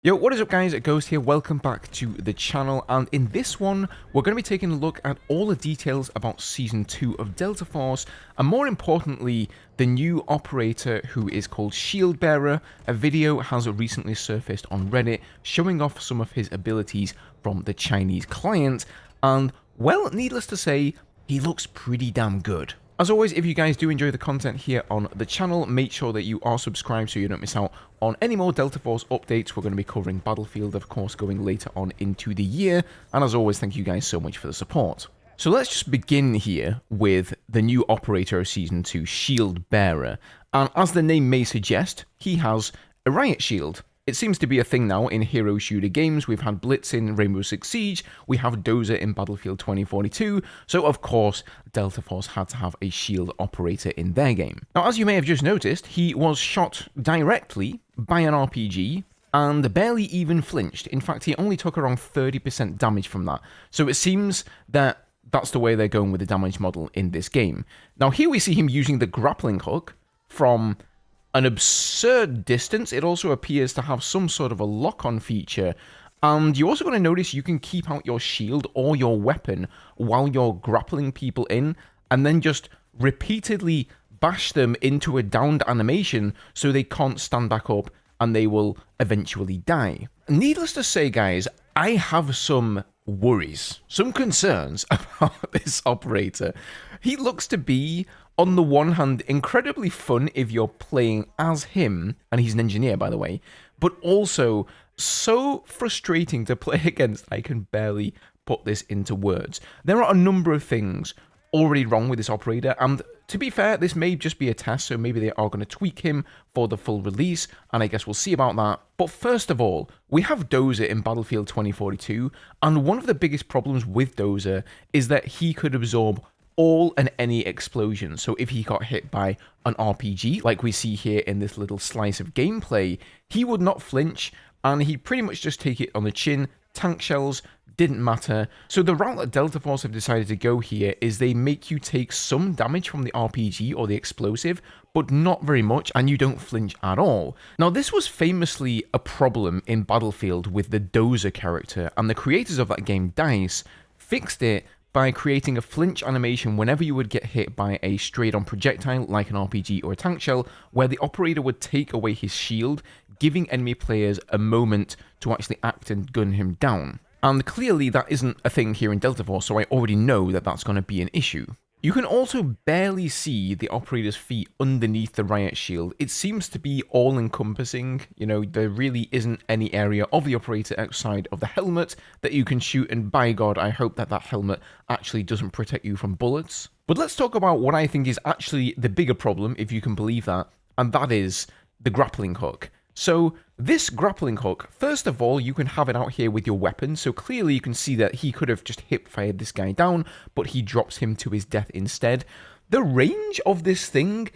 Yo, what is up guys, Ghost here, welcome back to the channel, and in this one, we're going to be taking a look at all the details about Season 2 of Delta Force, and more importantly, the new operator who is called Shieldbearer. A video has recently surfaced on Reddit showing off some of his abilities from the Chinese client, and well, needless to say, he looks pretty damn good. As always, if you guys do enjoy the content here on the channel, make sure that you are subscribed so you don't miss out on any more Delta Force updates. We're going to be covering Battlefield, of course, going later on into the year. And as always, thank you guys so much for the support. So let's just begin here with the new operator of Season 2, Shieldbearer. And as the name may suggest, he has a riot shield. It seems to be a thing now in hero shooter games. We've had Blitz in Rainbow Six Siege, we have Dozer in Battlefield 2042, so of course Delta Force had to have a shield operator in their game. Now, as you may have just noticed, he was shot directly by an RPG and barely even flinched. In fact, he only took around 30% damage from that. So it seems that that's the way they're going with the damage model in this game. Now here we see him using the grappling hook from an absurd distance. It also appears to have some sort of a lock-on feature, and you're also going to notice you can keep out your shield or your weapon while you're grappling people in, and then just repeatedly bash them into a downed animation so they can't stand back up and they will eventually die. Needless to say, guys, I have some worries, some concerns about this operator. He looks to be, on the one hand, incredibly fun if you're playing as him, and he's an engineer, by the way, but also so frustrating to play against. I can barely put this into words. There are a number of things already wrong with this operator, and to be fair, this may just be a test, so maybe they are going to tweak him for the full release, and I guess we'll see about that. But first of all, we have Dozer in Battlefield 2042, and one of the biggest problems with Dozer is that he could absorb all and any explosion. So if he got hit by an RPG, like we see here in this little slice of gameplay, he would not flinch, and he'd pretty much just take it on the chin. Tank shells didn't matter. So the route that Delta Force have decided to go here is they make you take some damage from the RPG or the explosive, but not very much, and you don't flinch at all. Now, this was famously a problem in Battlefield with the Dozer character, and the creators of that game, DICE, fixed it by creating a flinch animation whenever you would get hit by a straight-on projectile like an RPG or a tank shell, where the operator would take away his shield, giving enemy players a moment to actually act and gun him down. And clearly that isn't a thing here in Delta Force, so I already know that that's going to be an issue. You can also barely see the operator's feet underneath the riot shield. It seems to be all-encompassing. You know, there really isn't any area of the operator outside of the helmet that you can shoot, and by God, I hope that that helmet actually doesn't protect you from bullets. But let's talk about what I think is actually the bigger problem, if you can believe that, and that is the grappling hook. So this grappling hook, first of all, you can have it out here with your weapon, so clearly you can see that he could have just hip-fired this guy down, but he drops him to his death instead. The range of this thing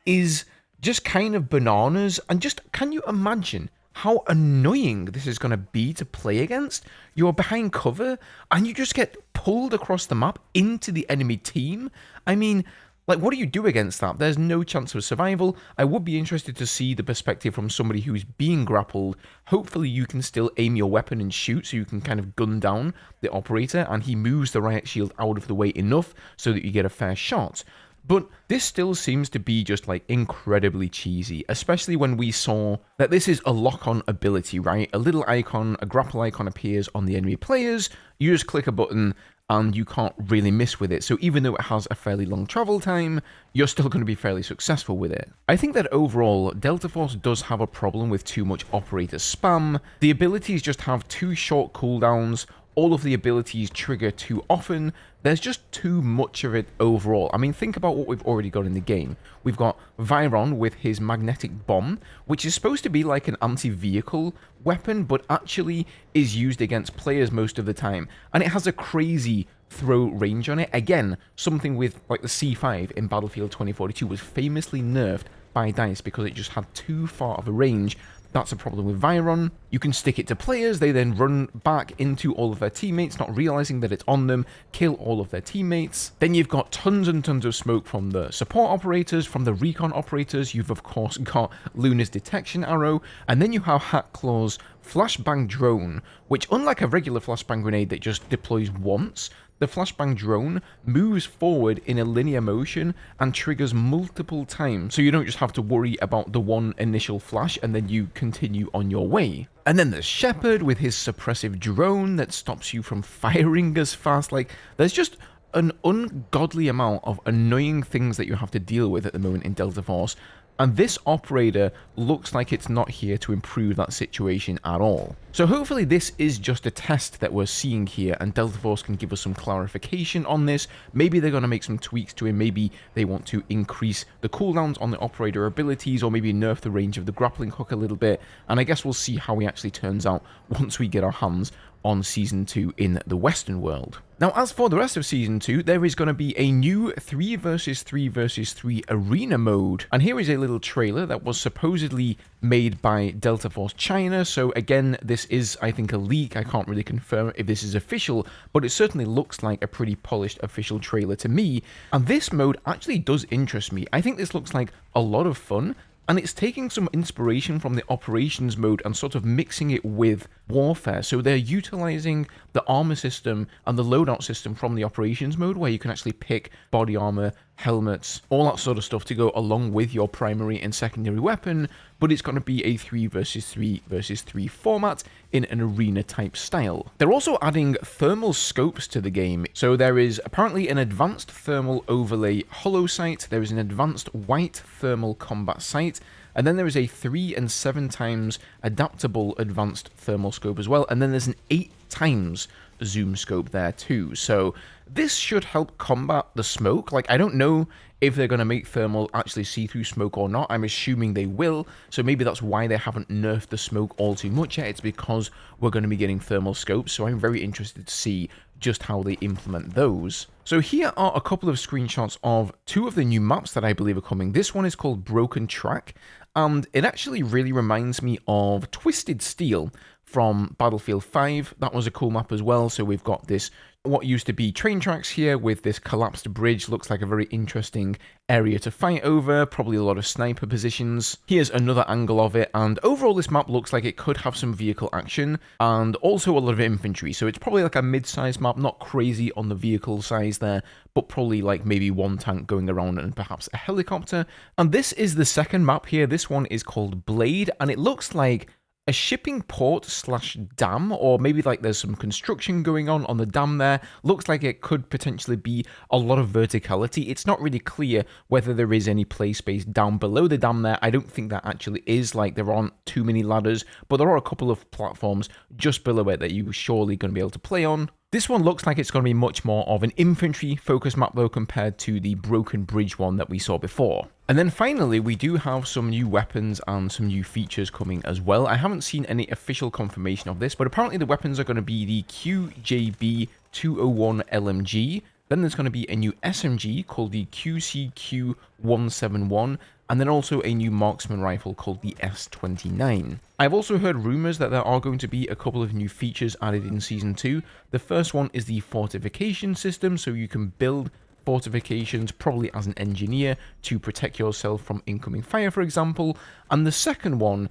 is just kind of bananas, and just, can you imagine how annoying this is going to be to play against? You're behind cover, and you just get pulled across the map into the enemy team. I mean, like, what do you do against that? There's no chance of survival. I would be interested to see the perspective from somebody who's being grappled. Hopefully you can still aim your weapon and shoot, so you can kind of gun down the operator, and he moves the riot shield out of the way enough so that you get a fair shot. But this still seems to be just, like, incredibly cheesy, especially when we saw that this is a lock-on ability, right? A little icon, a grapple icon appears on the enemy players, you just click a button, and you can't really miss with it. So even though it has a fairly long travel time, you're still going to be fairly successful with it. I think that overall, Delta Force does have a problem with too much operator spam. The abilities just have too short cooldowns, all of the abilities trigger too often. There's just too much of it overall. I mean, think about what we've already got in the game. We've got Viron with his magnetic bomb, which is supposed to be like an anti-vehicle weapon, but actually is used against players most of the time. And it has a crazy throw range on it. Again, something with like the C5 in Battlefield 2042 was famously nerfed by DICE because it just had too far of a range That's a problem with Viron. You can stick it to players, they then run back into all of their teammates, not realizing that it's on them, kill all of their teammates. Then you've got tons and tons of smoke from the support operators, from the recon operators. You've of course got Luna's detection arrow, and then you have Hatclaw's flashbang drone, which unlike a regular flashbang grenade that just deploys once, the flashbang drone moves forward in a linear motion and triggers multiple times, so you don't just have to worry about the one initial flash and then you continue on your way. And then there's Shepard with his suppressive drone that stops you from firing as fast. Like, there's just an ungodly amount of annoying things that you have to deal with at the moment in Delta Force, and this operator looks like it's not here to improve that situation at all. So hopefully this is just a test that we're seeing here, and Delta Force can give us some clarification on this. Maybe they're going to make some tweaks to it, maybe they want to increase the cooldowns on the operator abilities, or maybe nerf the range of the grappling hook a little bit, and I guess we'll see how it actually turns out once we get our hands on Season 2 in the Western world. Now, as for the rest of Season 2, there is going to be a new 3 versus 3 versus 3 arena mode. And here is a little trailer that was supposedly made by Delta Force China. So again, this is, I think, a leak. I can't really confirm if this is official, but it certainly looks like a pretty polished official trailer to me. And this mode actually does interest me. I think this looks like a lot of fun. And it's taking some inspiration from the operations mode and sort of mixing it with warfare. So they're utilizing the armor system and the loadout system from the operations mode, where you can actually pick body armor, helmets, all that sort of stuff to go along with your primary and secondary weapon, but it's going to be a 3 versus 3 versus 3 format in an arena type style. They're also adding thermal scopes to the game. So there is apparently an advanced thermal overlay holo sight, there is an advanced white thermal combat sight, and then there is a 3 and 7 times adaptable advanced thermal scope as well, and then there's an 8 times zoom scope there too. So this should help combat the smoke. Like, I don't know if they're going to make thermal actually see through smoke or not. I'm assuming they will, so maybe that's why they haven't nerfed the smoke all too much yet. It's because we're going to be getting thermal scopes, so I'm very interested to see just how they implement those. So here are a couple of screenshots of 2 of the new maps that I believe are coming. This one is called Broken Track, and it actually really reminds me of Twisted Steel from Battlefield 5. That was a cool map as well. So we've got this, what used to be train tracks here with this collapsed bridge. Looks like a very interesting area to fight over, probably a lot of sniper positions. Here's another angle of it, and overall this map looks like it could have some vehicle action and also a lot of infantry. So it's probably like a mid-sized map, not crazy on the vehicle size there, but probably like maybe one tank going around and perhaps a helicopter. And this is the second map here. This one is called Blade, and it looks like a shipping port slash dam, or maybe like there's some construction going on the dam there. Looks like it could potentially be a lot of verticality. It's not really clear whether there is any play space down below the dam there. I don't think that actually is. Like, there aren't too many ladders, but there are a couple of platforms just below it that you're surely going to be able to play on. This one looks like it's going to be much more of an infantry-focused map, though, compared to the Broken Bridge one that we saw before. And then finally, we do have some new weapons and some new features coming as well. I haven't seen any official confirmation of this, but apparently the weapons are going to be the QJB 201 LMG. Then there's going to be a new SMG called the QCQ171, and then also a new marksman rifle called the S29. I've also heard rumors that there are going to be a couple of new features added in Season 2. The first one is the fortification system, so you can build fortifications, probably as an engineer, to protect yourself from incoming fire, for example. And the second one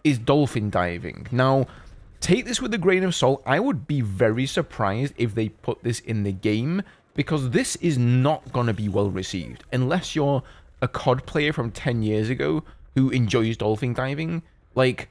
is dolphin diving. Now, take this with a grain of salt. I would be very surprised if they put this in the game, because this is not going to be well received unless you're a COD player from 10 years ago who enjoys dolphin diving. Like,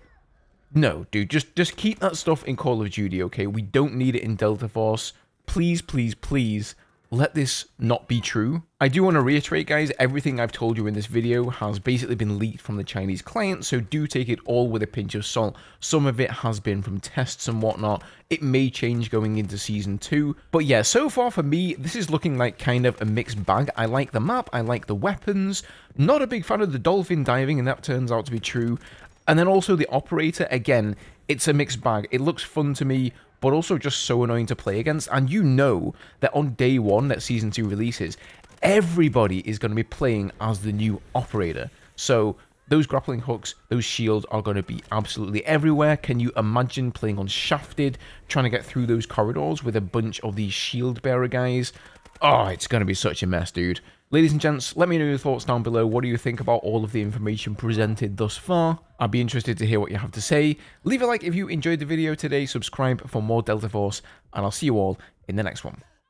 no, dude, just keep that stuff in Call of Duty, okay? We don't need it in Delta Force. Please, please, please, let this not be true. I do want to reiterate, guys, everything I've told you in this video has basically been leaked from the Chinese client, so do take it all with a pinch of salt. Some of it has been from tests and whatnot. It may change going into Season 2. But yeah, so far for me, this is looking like kind of a mixed bag. I like the map, I like the weapons. Not a big fan of the dolphin diving, and that turns out to be true. And then also the operator, again, it's a mixed bag. It looks fun to me, but also just so annoying to play against. And you know that on day 1 that Season 2 releases, everybody is going to be playing as the new operator. So those grappling hooks, those shields are going to be absolutely everywhere. Can you imagine playing on Shafted, trying to get through those corridors with a bunch of these Shieldbearer guys? Oh, it's going to be such a mess, dude. Ladies and gents, let me know your thoughts down below. What do you think about all of the information presented thus far? I'd be interested to hear what you have to say. Leave a like if you enjoyed the video today, subscribe for more Delta Force, and I'll see you all in the next one.